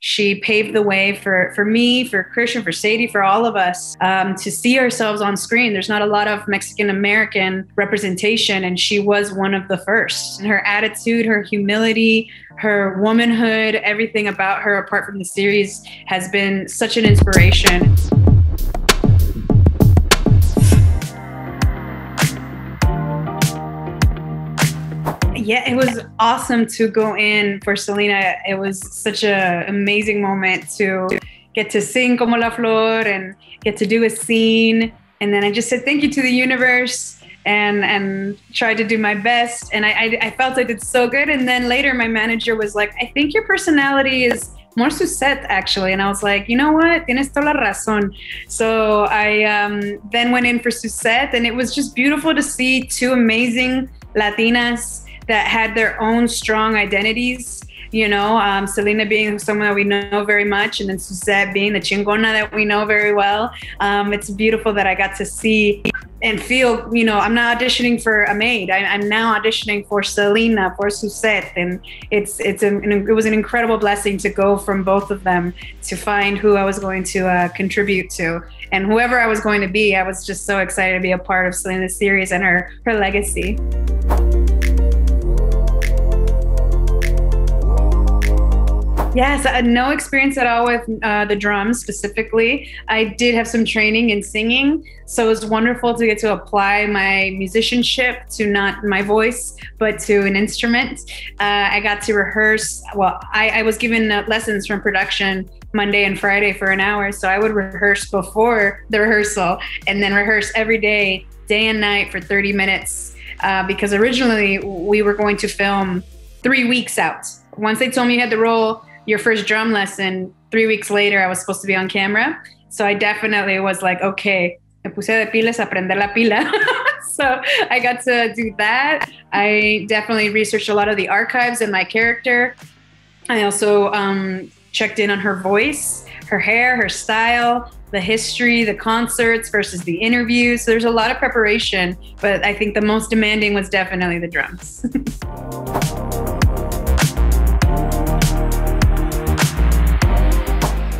She paved the way for me, for Christian, for Sadie, for all of us to see ourselves on screen. There's not a lot of Mexican American representation, and she was one of the first. And her attitude, her humility, her womanhood, everything about her, apart from the series, has been such an inspiration. Yeah, it was awesome to go in for Selena. It was such an amazing moment to get to sing Como la Flor and get to do a scene. And then I just said thank you to the universe and tried to do my best. And I felt I did so good. And then later my manager was like, I think your personality is more Suzette, actually. And I was like, you know what? Tienes toda la razón. So I then went in for Suzette, and it was just beautiful to see two amazing Latinas that had their own strong identities, you know, Selena being someone that we know very much, and then Suzette being the chingona that we know very well. It's beautiful that I got to see and feel, you know, I'm not auditioning for a maid. I'm now auditioning for Selena, for Suzette. And it was an incredible blessing to go from both of them to find who I was going to contribute to. And whoever I was going to be, I was just so excited to be a part of Selena's series and her legacy. Yes, I had no experience at all with the drums specifically. I did have some training in singing, so it was wonderful to get to apply my musicianship to not my voice, but to an instrument. I got to rehearse. Well, I was given lessons from production Monday and Friday for an hour, so I would rehearse before the rehearsal and then rehearse every day, day and night for 30 minutes, because originally we were going to film 3 weeks out. Once they told me you had the role, your first drum lesson, 3 weeks later, I was supposed to be on camera. So I definitely was like, okay, me puse de pilas a prender la pila. So I got to do that. I definitely researched a lot of the archives and my character. I also checked in on her voice, her hair, her style, the history, the concerts versus the interviews. So there's a lot of preparation, but I think the most demanding was definitely the drums.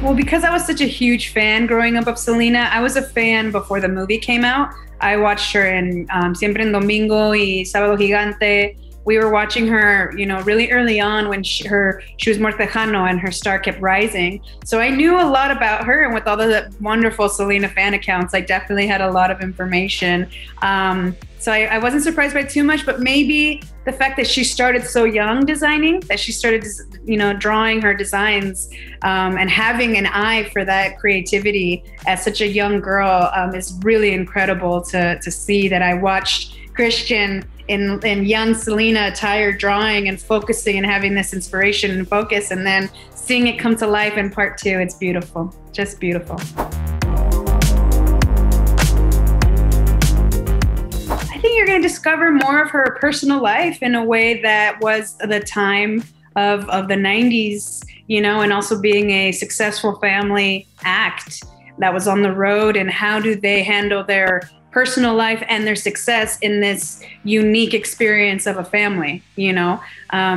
Well, because I was such a huge fan growing up of Selena, I was a fan before the movie came out. I watched her in Siempre en Domingo y Sábado Gigante. We were watching her, you know, really early on when she was more Tejano and her star kept rising. So I knew a lot about her, and with all the wonderful Selena fan accounts, I definitely had a lot of information. So I wasn't surprised by too much, but maybe the fact that she started so young designing, that she started, you know, drawing her designs and having an eye for that creativity as such a young girl is really incredible to see. That I watched Christian in young Selena attire drawing and focusing and having this inspiration and focus, and then seeing it come to life in part two. It's beautiful, just beautiful. I think you're going to discover more of her personal life in a way that was the time of the 90s, you know, and also being a successful family act that was on the road, and how do they handle their personal life and their success in this unique experience of a family, you know,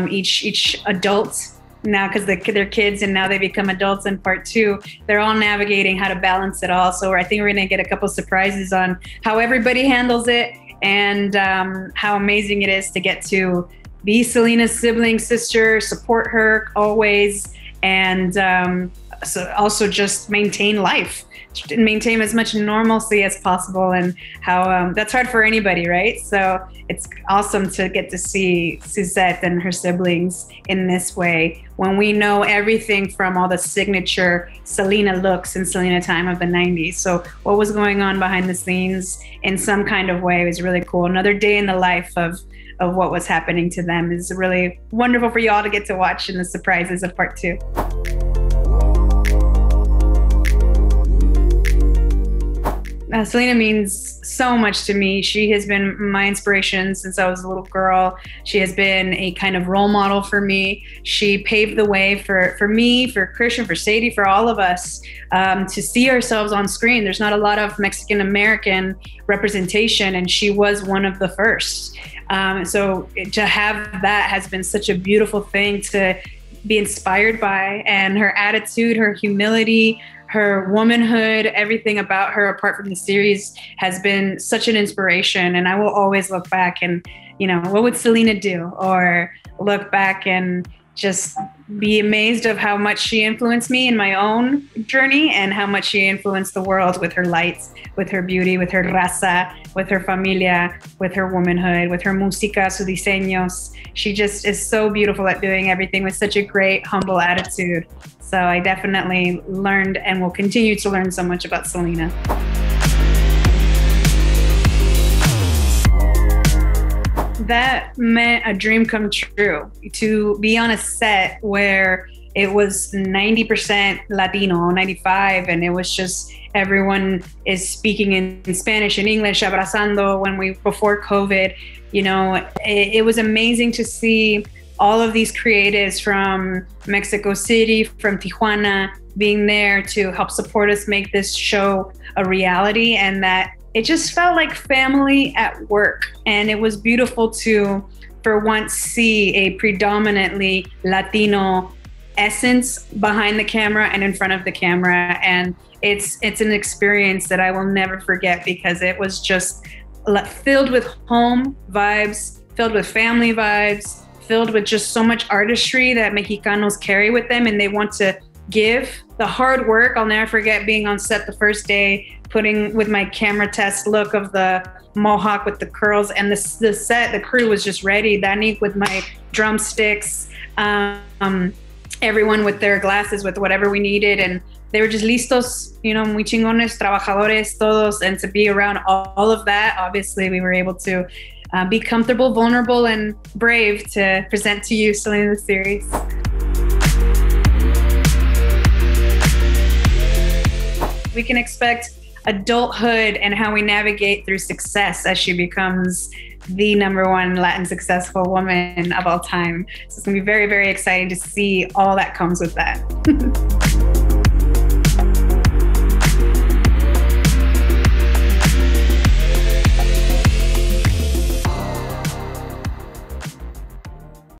each adult now, because they're kids and now they become adults in part two, they're all navigating how to balance it all. So I think we're going to get a couple surprises on how everybody handles it, and how amazing it is to get to be Selena's sibling, sister, support her always, and so also just maintain life, maintain as much normalcy as possible, and how that's hard for anybody, right? So it's awesome to get to see Suzette and her siblings in this way, when we know everything from all the signature Selena looks and Selena time of the 90s. So what was going on behind the scenes in some kind of way was really cool. Another day in the life of what was happening to them is really wonderful for you all to get to watch in the surprises of part two. Selena means so much to me. She has been my inspiration since I was a little girl. She has been a kind of role model for me. She paved the way for me, for Christian, for Sadie, for all of us to see ourselves on screen. There's not a lot of Mexican American representation, and she was one of the first. So to have that has been such a beautiful thing to be inspired by, and her attitude, her humility, her womanhood, everything about her apart from the series has been such an inspiration. And I will always look back and, what would Selena do? Or look back and just be amazed of how much she influenced me in my own journey and how much she influenced the world with her lights, with her beauty, with her raza, with her familia, with her womanhood, with her música, sus diseños. She just is so beautiful at doing everything with such a great, humble attitude. So I definitely learned and will continue to learn so much about Selena. That meant a dream come true, to be on a set where it was 90% Latino, 95, and it was just everyone is speaking in Spanish and English, abrazando before COVID. It was amazing to see all of these creatives from Mexico City, from Tijuana, being there to help support us make this show a reality, and that it just felt like family at work. And it was beautiful to, for once, see a predominantly Latino essence behind the camera and in front of the camera. And it's an experience that I will never forget, because it was just filled with home vibes, filled with family vibes, filled with just so much artistry that Mexicanos carry with them and they want to give. The hard work, I'll never forget being on set the first day, putting with my camera test look of the mohawk with the curls, and the crew was just ready. Danny with my drumsticks, everyone with their glasses, with whatever we needed, and they were just listos, muy chingones, trabajadores, todos, and to be around all of that, obviously we were able to be comfortable, vulnerable, and brave to present to you Selena the series. We can expect adulthood and how we navigate through success as she becomes the #1 Latin successful woman of all time. So it's gonna be very, very exciting to see all that comes with that.